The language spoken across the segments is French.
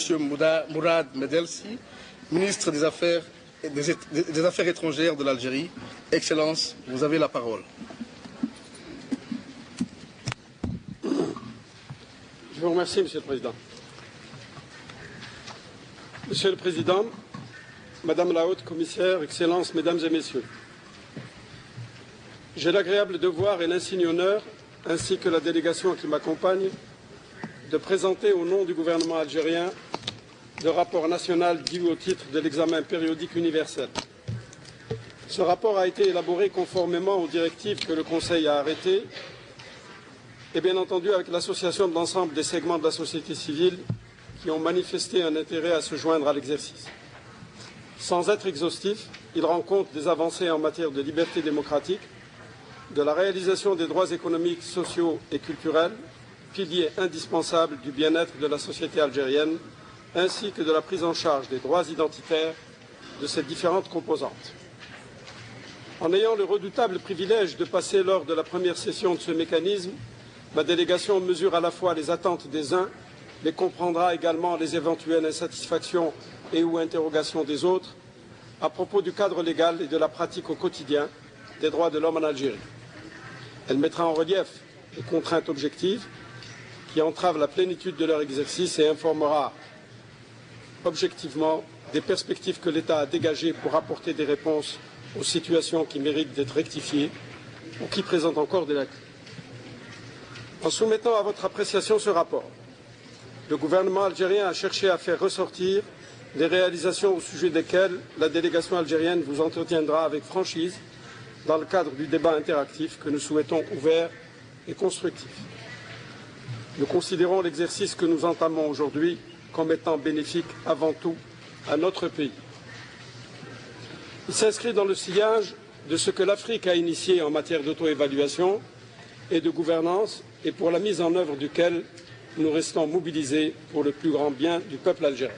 M. Mourad Medelsi, ministre des Affaires étrangères de l'Algérie. Excellence, vous avez la parole. Je vous remercie, Monsieur le Président. Monsieur le Président, Madame la Haute Commissaire, Excellences, Mesdames et Messieurs, j'ai l'agréable devoir et l'insigne honneur, ainsi que la délégation qui m'accompagne, de présenter au nom du gouvernement algérien le rapport national dû au titre de l'examen périodique universel. Ce rapport a été élaboré conformément aux directives que le Conseil a arrêtées et bien entendu avec l'association de l'ensemble des segments de la société civile qui ont manifesté un intérêt à se joindre à l'exercice. Sans être exhaustif, il rend compte des avancées en matière de liberté démocratique, de la réalisation des droits économiques, sociaux et culturels, pilier indispensable du bien-être de la société algérienne, ainsi que de la prise en charge des droits identitaires de ses différentes composantes. En ayant le redoutable privilège de passer lors de la première session de ce mécanisme, ma délégation mesure à la fois les attentes des uns, mais comprendra également les éventuelles insatisfactions et ou interrogations des autres à propos du cadre légal et de la pratique au quotidien des droits de l'homme en Algérie. Elle mettra en relief les contraintes objectives qui entravent la plénitude de leur exercice et informera objectivement des perspectives que l'État a dégagées pour apporter des réponses aux situations qui méritent d'être rectifiées ou qui présentent encore des lacunes. En soumettant à votre appréciation ce rapport, le gouvernement algérien a cherché à faire ressortir les réalisations au sujet desquelles la délégation algérienne vous entretiendra avec franchise dans le cadre du débat interactif que nous souhaitons ouvert et constructif. Nous considérons l'exercice que nous entamons aujourd'hui comme étant bénéfique avant tout à notre pays. Il s'inscrit dans le sillage de ce que l'Afrique a initié en matière d'auto-évaluation et de gouvernance et pour la mise en œuvre duquel nous restons mobilisés pour le plus grand bien du peuple algérien.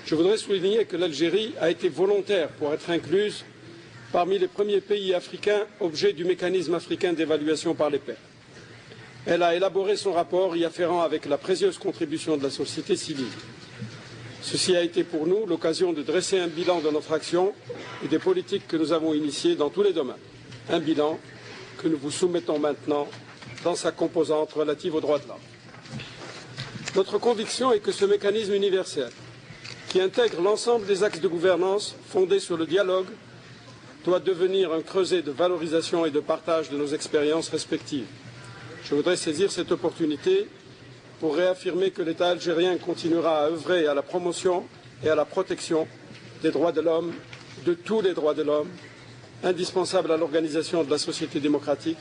Je voudrais souligner que l'Algérie a été volontaire pour être incluse parmi les premiers pays africains objet du mécanisme africain d'évaluation par les pairs. Elle a élaboré son rapport y afférent avec la précieuse contribution de la société civile. Ceci a été pour nous l'occasion de dresser un bilan de notre action et des politiques que nous avons initiées dans tous les domaines. Un bilan que nous vous soumettons maintenant dans sa composante relative aux droits de l'homme. Notre conviction est que ce mécanisme universel, qui intègre l'ensemble des axes de gouvernance fondés sur le dialogue, doit devenir un creuset de valorisation et de partage de nos expériences respectives. Je voudrais saisir cette opportunité pour réaffirmer que l'État algérien continuera à œuvrer à la promotion et à la protection des droits de l'homme, de tous les droits de l'homme, indispensables à l'organisation de la société démocratique,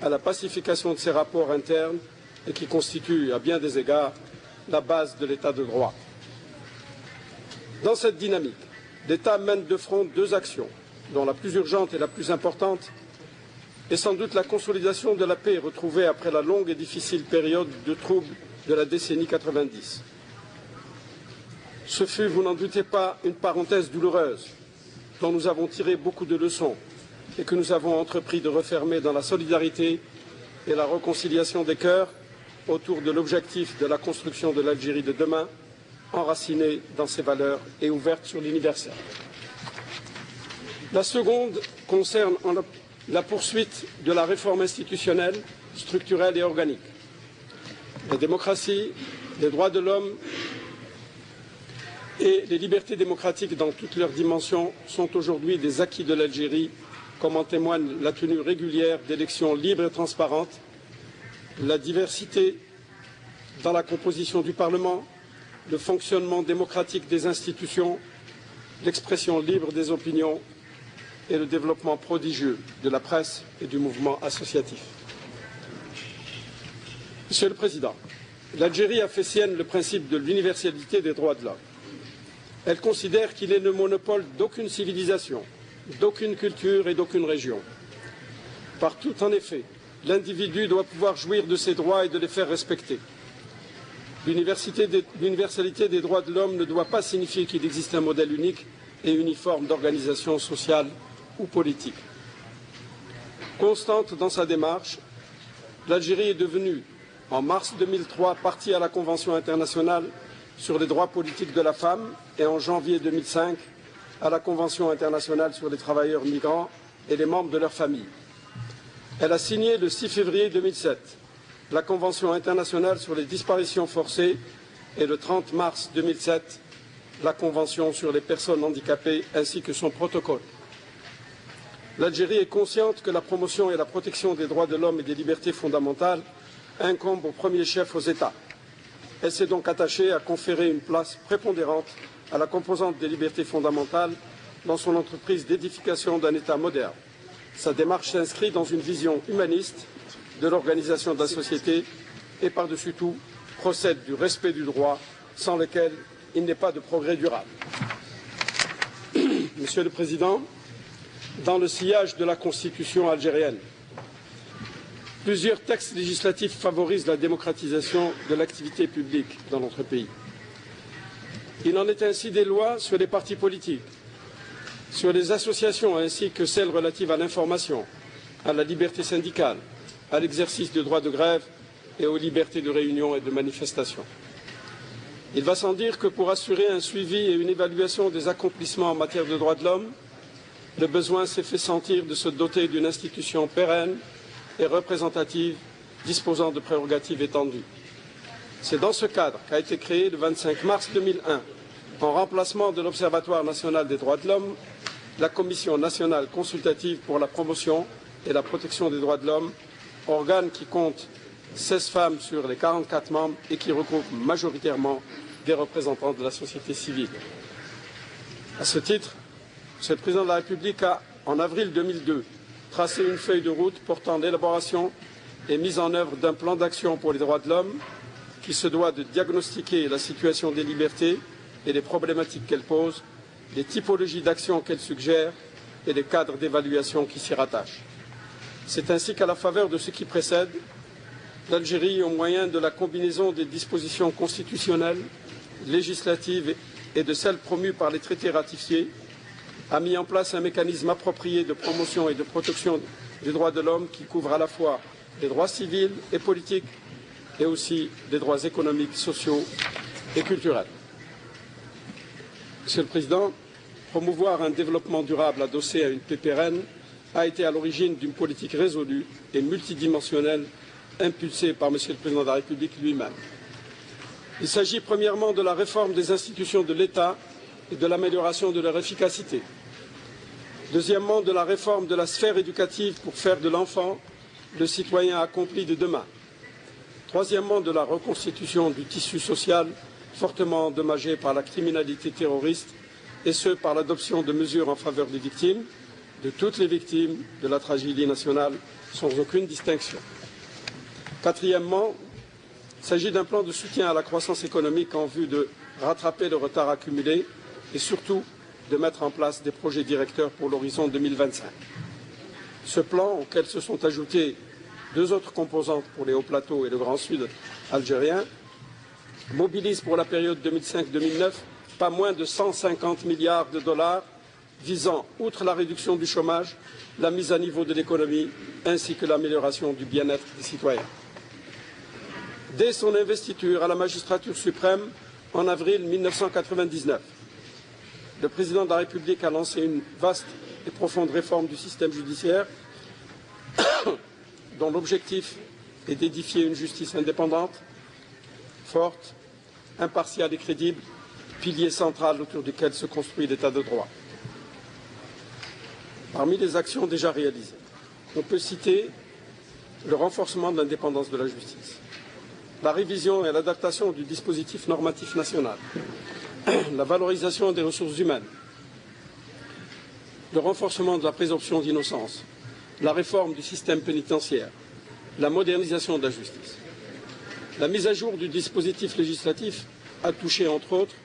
à la pacification de ses rapports internes et qui constituent, à bien des égards, la base de l'État de droit. Dans cette dynamique, l'État mène de front deux actions, dont la plus urgente et la plus importante est sans doute la consolidation de la paix retrouvée après la longue et difficile période de troubles de la décennie 90. Ce fut, vous n'en doutez pas, une parenthèse douloureuse dont nous avons tiré beaucoup de leçons et que nous avons entrepris de refermer dans la solidarité et la réconciliation des cœurs autour de l'objectif de la construction de l'Algérie de demain, enracinée dans ses valeurs et ouverte sur l'universel. La seconde concerne la poursuite de la réforme institutionnelle, structurelle et organique. La démocratie, les droits de l'homme et les libertés démocratiques dans toutes leurs dimensions sont aujourd'hui des acquis de l'Algérie, comme en témoigne la tenue régulière d'élections libres et transparentes, la diversité dans la composition du Parlement, le fonctionnement démocratique des institutions, l'expression libre des opinions et le développement prodigieux de la presse et du mouvement associatif. Monsieur le Président, l'Algérie a fait sienne le principe de l'universalité des droits de l'homme. Elle considère qu'il est le monopole d'aucune civilisation, d'aucune culture et d'aucune région. Partout, en effet, l'individu doit pouvoir jouir de ses droits et de les faire respecter. L'universalité des droits de l'homme ne doit pas signifier qu'il existe un modèle unique et uniforme d'organisation sociale ou politique. Constante dans sa démarche, l'Algérie est devenue, en mars 2003, partie à la Convention internationale sur les droits politiques de la femme et en janvier 2005 à la Convention internationale sur les travailleurs migrants et les membres de leurs familles. Elle a signé le 6 février 2007 la Convention internationale sur les disparitions forcées et le 30 mars 2007 la Convention sur les personnes handicapées ainsi que son protocole. L'Algérie est consciente que la promotion et la protection des droits de l'homme et des libertés fondamentales incombent au premier chef aux États. Elle s'est donc attachée à conférer une place prépondérante à la composante des libertés fondamentales dans son entreprise d'édification d'un État moderne. Sa démarche s'inscrit dans une vision humaniste de l'organisation de la société et par-dessus tout procède du respect du droit sans lequel il n'est pas de progrès durable. Monsieur le Président, dans le sillage de la Constitution algérienne, plusieurs textes législatifs favorisent la démocratisation de l'activité publique dans notre pays. Il en est ainsi des lois sur les partis politiques, sur les associations ainsi que celles relatives à l'information, à la liberté syndicale, à l'exercice du droit de grève et aux libertés de réunion et de manifestation. Il va sans dire que pour assurer un suivi et une évaluation des accomplissements en matière de droits de l'homme, le besoin s'est fait sentir de se doter d'une institution pérenne et représentative disposant de prérogatives étendues. C'est dans ce cadre qu'a été créé le 25 mars 2001, en remplacement de l'Observatoire national des droits de l'homme, la Commission nationale consultative pour la promotion et la protection des droits de l'homme, organe qui compte 16 femmes sur les 44 membres et qui regroupe majoritairement des représentants de la société civile. À ce titre, M. le Président de la République a, en avril 2002, tracé une feuille de route portant l'élaboration et mise en œuvre d'un plan d'action pour les droits de l'homme qui se doit de diagnostiquer la situation des libertés et les problématiques qu'elle pose, les typologies d'action qu'elle suggère et les cadres d'évaluation qui s'y rattachent. C'est ainsi qu'à la faveur de ce qui précède, l'Algérie, au moyen de la combinaison des dispositions constitutionnelles, législatives et de celles promues par les traités ratifiés, a mis en place un mécanisme approprié de promotion et de protection des droits de l'homme qui couvre à la fois les droits civils et politiques et aussi les droits économiques, sociaux et culturels. Monsieur le Président, promouvoir un développement durable adossé à une paix pérenne a été à l'origine d'une politique résolue et multidimensionnelle impulsée par M. le Président de la République lui-même. Il s'agit premièrement de la réforme des institutions de l'État et de l'amélioration de leur efficacité. Deuxièmement, de la réforme de la sphère éducative pour faire de l'enfant le citoyen accompli de demain. Troisièmement, de la reconstitution du tissu social fortement endommagé par la criminalité terroriste, et ce par l'adoption de mesures en faveur des victimes, de toutes les victimes de la tragédie nationale, sans aucune distinction. Quatrièmement, il s'agit d'un plan de soutien à la croissance économique en vue de rattraper le retard accumulé et surtout de mettre en place des projets directeurs pour l'horizon 2025. Ce plan, auquel se sont ajoutées deux autres composantes pour les hauts plateaux et le Grand Sud algérien, mobilise pour la période 2005-2009 pas moins de 150 milliards de dollars visant, outre la réduction du chômage, la mise à niveau de l'économie ainsi que l'amélioration du bien-être des citoyens. Dès son investiture à la magistrature suprême en avril 1999, le Président de la République a lancé une vaste et profonde réforme du système judiciaire dont l'objectif est d'édifier une justice indépendante, forte, impartiale et crédible, pilier central autour duquel se construit l'État de droit. Parmi les actions déjà réalisées, on peut citer le renforcement de l'indépendance de la justice, la révision et l'adaptation du dispositif normatif national, la valorisation des ressources humaines, le renforcement de la présomption d'innocence, la réforme du système pénitentiaire, la modernisation de la justice. La mise à jour du dispositif législatif a touché, entre autres,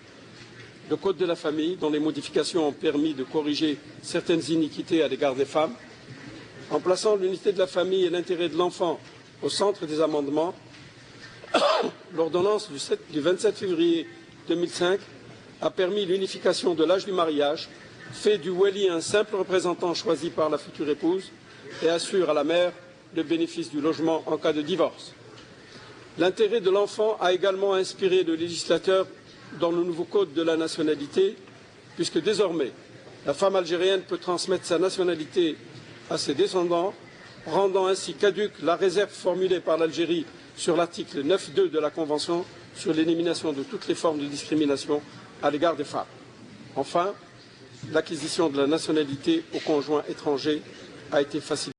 le Code de la famille, dont les modifications ont permis de corriger certaines iniquités à l'égard des femmes, en plaçant l'unité de la famille et l'intérêt de l'enfant au centre des amendements. L'ordonnance du 27 février 2005 a permis l'unification de l'âge du mariage, fait du wali un simple représentant choisi par la future épouse et assure à la mère le bénéfice du logement en cas de divorce. L'intérêt de l'enfant a également inspiré le législateur dans le nouveau code de la nationalité, puisque désormais, la femme algérienne peut transmettre sa nationalité à ses descendants, rendant ainsi caduque la réserve formulée par l'Algérie sur l'article 9.2 de la Convention sur l'élimination de toutes les formes de discrimination à l'égard des femmes. Enfin, l'acquisition de la nationalité aux conjoints étrangers a été facilitée.